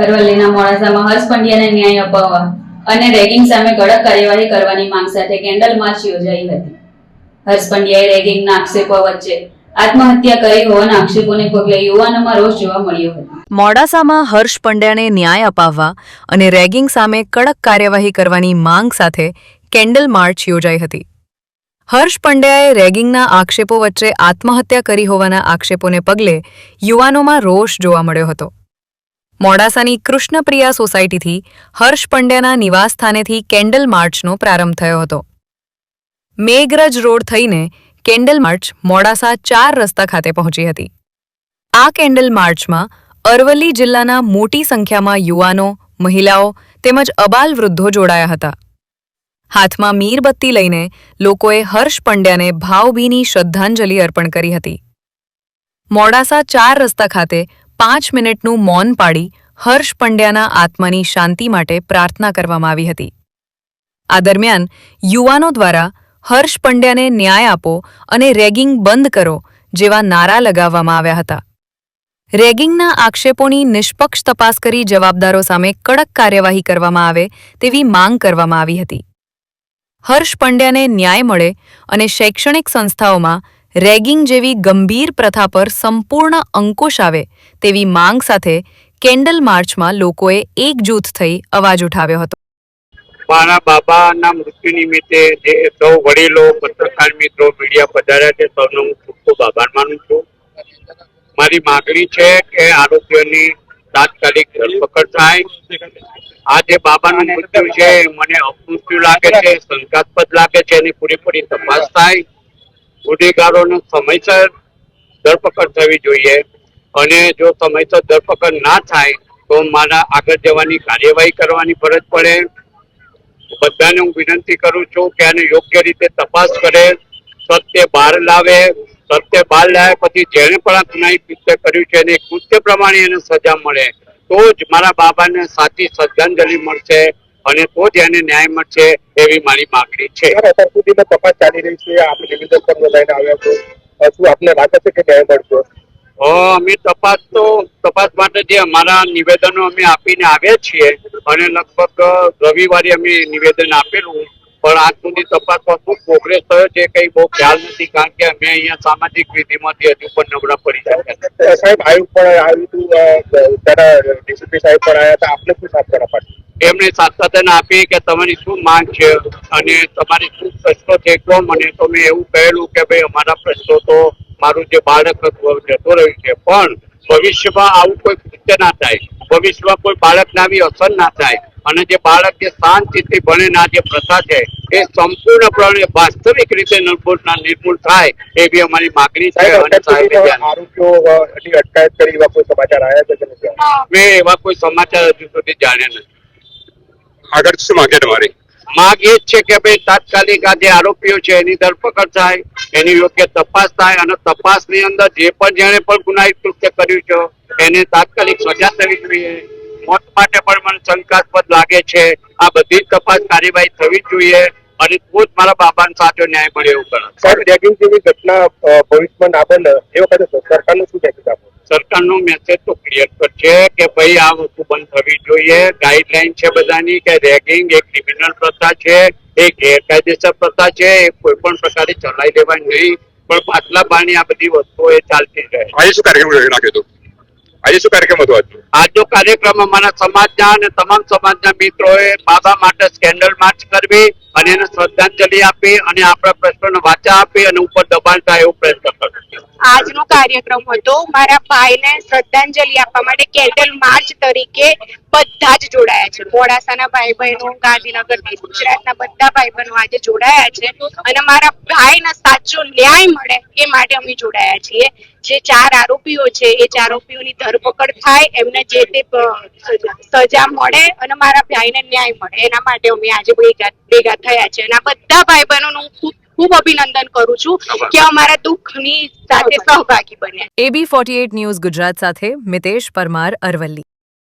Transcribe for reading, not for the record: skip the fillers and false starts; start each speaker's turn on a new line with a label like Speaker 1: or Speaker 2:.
Speaker 1: અરવલ્લીના મોડાસામાં હર્ષ પંડ્યાને ન્યાય અપાવવા અને રેગિંગ સામે કડક કાર્યવાહી કરવાની માંગ સાથે કેન્ડલ માર્ચ યોજાઈ હતી. હર્ષ પંડ્યાએ રેગિંગના આક્ષેપો વચ્ચે આત્મહત્યા કરી હોવાના આક્ષેપોને પગલે યુવાનોમાં રોષ જોવા મળ્યો હતો.
Speaker 2: મોડાસામાં હર્ષ પંડ્યાને ન્યાય અપાવવા અને રેગિંગ સામે કડક કાર્યવાહી કરવાની માંગ સાથે કેન્ડલ માર્ચ યોજાઈ હતી. હર્ષ પંડ્યાએ રેગિંગના આક્ષેપો વચ્ચે આત્મહત્યા કરી હોવાના આક્ષેપોને પગલે યુવાનોમાં રોષ જોવા મળ્યો હતો. મોડાસાની કૃષ્ણપ્રિયા સોસાયટીથી હર્ષ પંડ્યાના નિવાસસ્થાનેથી કેન્ડલ માર્ચનો પ્રારંભ થયો હતો. મેઘરજ રોડ થઈને કેન્ડલ માર્ચ મોડાસા 4 રસ્તા ખાતે પહોંચી હતી. આ કેન્ડલ માર્ચમાં અરવલ્લી જિલ્લાના મોટી સંખ્યામાં યુવાનો, મહિલાઓ તેમજ અબાલ વૃદ્ધો જોડાયા હતા. હાથમાં મીરબત્તી લઈને લોકોએ હર્ષ પંડ્યાને ભાવભીની શ્રદ્ધાંજલિ અર્પણ કરી હતી. મોડાસા 4 રસ્તા ખાતે 5 મિનિટનું મૌન પાડી હર્ષ પંડ્યાના આત્માની શાંતિ માટે પ્રાર્થના કરવામાં આવી હતી. આ દરમિયાન યુવાનો દ્વારા હર્ષ પંડ્યાને ન્યાય આપો અને રેગિંગ બંધ કરો જેવા નારા લગાવવામાં આવ્યા હતા. રેગિંગના આક્ષેપોની નિષ્પક્ષ તપાસ કરી જવાબદારો સામે કડક કાર્યવાહી કરવામાં આવે તેવી માંગ કરવામાં આવી હતી. હર્ષ પંડ્યાને ન્યાય મળે અને શૈક્ષણિક સંસ્થાઓમાં રેગિંગ જેવી ગંભીર પ્રથા પર સંપૂર્ણ અંકુશ આવે તેવી માંગ સાથે કેન્ડલ માર્ચમાં લોકોએ એકજૂથ થઈ અવાજ ઉઠાવ્યો હતો.
Speaker 3: મારા બાબાના મૃત્યુ નિમિત્તે જે સૌ વડીલો, પત્રકાર મિત્રો, મીડિયા પધાર્યા છે, સૌનો હું ખૂબ ખૂબ આભાર માનું છું. મારી માગણી છે કે આરોપીઓની તાત્કાલિક ધરપકડ થાય. આ જે બાબાનું મૃત્યુ છે મને અપમૃત્યુ લાગે છે, શંકાસ્પદ લાગે છે. એની પૂરેપૂરી તપાસ થાય. ગુનેગારોને સમયસર ધરપકડ થવી જોઈએ અને જો સમયસર ધરપકડ ના થાય તો મારા આગળ જવાની કાર્યવાહી કરવાની ફરજ પડે. બધાને હું વિનંતી કરું છું કે આને યોગ્ય રીતે તપાસ કરે, સત્ય બહાર લાવે. સત્ય બહાર લાવે પછી જેને પણ આ ગુનાહિત કૃત્ય કર્યું છે એને કૃત્ય પ્રમાણે એને સજા મળે તો જ મારા બાબાને સાચી શ્રદ્ધાંજલિ મળશે અને તો જ એને ન્યાય મળશે એવી મારી માગણી છે.
Speaker 4: અત્યાર સુધીમાં તપાસ ચાલી રહી છે, આપણે નિવેદન પણ લઈને આવ્યા છો, શું આપને લાગે છે કે ન્યાય મળશે?
Speaker 3: અમે તપાસ માટે જે અમારા નિવેદનો અમે આપીને આવ્યા છીએ અને લગભગ રવિવારે અમે નિવેદન આપેલું પણ આજ સુધી તપાસમાં શું પ્રોગ્રેસ થયો છે કઈ બહુ ખ્યાલ નથી, કારણ કે અમે અહીંયા સામાજિક વિધિમાંથી હજુ પણ નબળા પડી જાય.
Speaker 4: સાહેબ આયોગ પણ આવ્યું હતું, ત્યારે ડીસીપી સાહેબ પણ આવ્યા હતા, આપને શું સાથ પાડી?
Speaker 3: એમને સાતત્યન આપી કે તમારી શું માંગ છે અને તમારી શું પ્રશ્નો છે કહો મને. તો મેં એવું કહેલું કે ભાઈ અમારા પ્રશ્નો તો મારું જે બાળક જતો રહ્યું છે પણ ભવિષ્યમાં આવું કોઈ કૃત્ય ના થાય, ભવિષ્યમાં કોઈ બાળકને આવી અસર ના થાય અને જે બાળક જે શાંતિથી ભણે ના જે પ્રથા છે એ સંપૂર્ણપણે વાસ્તવિક રીતે નિર્મૂળ થાય એવી અમારી માગણી છે.
Speaker 4: આરોપીઓની અટકાયત કરી એવા કોઈ સમાચાર આવ્યા છે?
Speaker 3: મેં એવા કોઈ સમાચાર હજુ સુધી જાણ્યા નથી.
Speaker 4: આગળ શું માંગે તમારી?
Speaker 3: માંગ એ જ છે કે ભાઈ તાત્કાલિક આ જે આરોપીઓ છે એની ધરપકડ થાય, એની યોગ્ય તપાસ થાય અને તપાસની અંદર જે પણ જેણે પણ ગુનાહિત કૃત્ય કર્યું છે એને તાત્કાલિક સજા થવી જોઈએ. મોત માટે પણ મને શંકાસ્પદ લાગે છે. આ બધી જ તપાસ કાર્યવાહી થવી જોઈએ અને તો જ મારા બાબાને સાચો ન્યાય મળે એવું કરે.
Speaker 4: સાહેબ રેગિંગ જેવી ઘટના ભવિષ્યમાં ના બને એ વખતે સરકારનું શું મેસેજ આપો?
Speaker 3: સરકારનો મેસેજ તો ક્લિયર છે કે ભાઈ આ વસ્તુ બંધ થવી જોઈએ. ગાઈડલાઈન છે બધાની કે રેગિંગ એક ક્રિમિનલ પ્રથા છે, એ ગેરકાયદેસર પ્રથા છે, એ કોઈ પણ પ્રકારે ચલાવી દેવાય નહીં. પણ પાછલા બારની આ બધી વસ્તુઓ એ ચાલતી રહે.
Speaker 4: આજે શું કાર્યક્રમ રાખ્યો હતો? આજે શું કાર્યક્રમ હતો?
Speaker 3: આજનો કાર્યક્રમ અમારા સમાજના અને તમામ સમાજના મિત્રોએ બાબા માટે કેન્ડલ માર્ચ કરવી અને એને શ્રદ્ધાંજલિ આપી અને આપણા પ્રશ્નોને વાચા આપી અને ઉપર દબાણ થાય એવો પ્રયત્ન કરવો.
Speaker 5: આજનો કાર્યક્રમ હતો મારા ભાઈને શ્રદ્ધાંજલિ આપવા માટે કેન્ડલ માર્ચ તરીકે બધા જ જોડાયા છે. મોડાસાના ભાઈ બહેનો, ગાંધીનગર, ગુજરાતના બધા ભાઈ બહેનો આજે જોડાયા છે અને મારા ભાઈને સાચો ન્યાય મળે એ માટે અમે જોડાયા છીએ. જે 4 આરોપીઓ છે એ 4 આરોપીઓની ધરપકડ થાય, એમને જે તે સજા મળે અને મારા ભાઈને ન્યાય મળે એના માટે અમે આજે ભેગા થયા છે અને આ બધા ભાઈ બહેનોનું ખૂબ અભિનંદન કરું છું કે અમારા દુઃખની સાથે સહભાગી બન્યા.
Speaker 2: AB48 ન્યૂઝ ગુજરાત સાથે મિતેશ પરમાર, અરવલ્લી.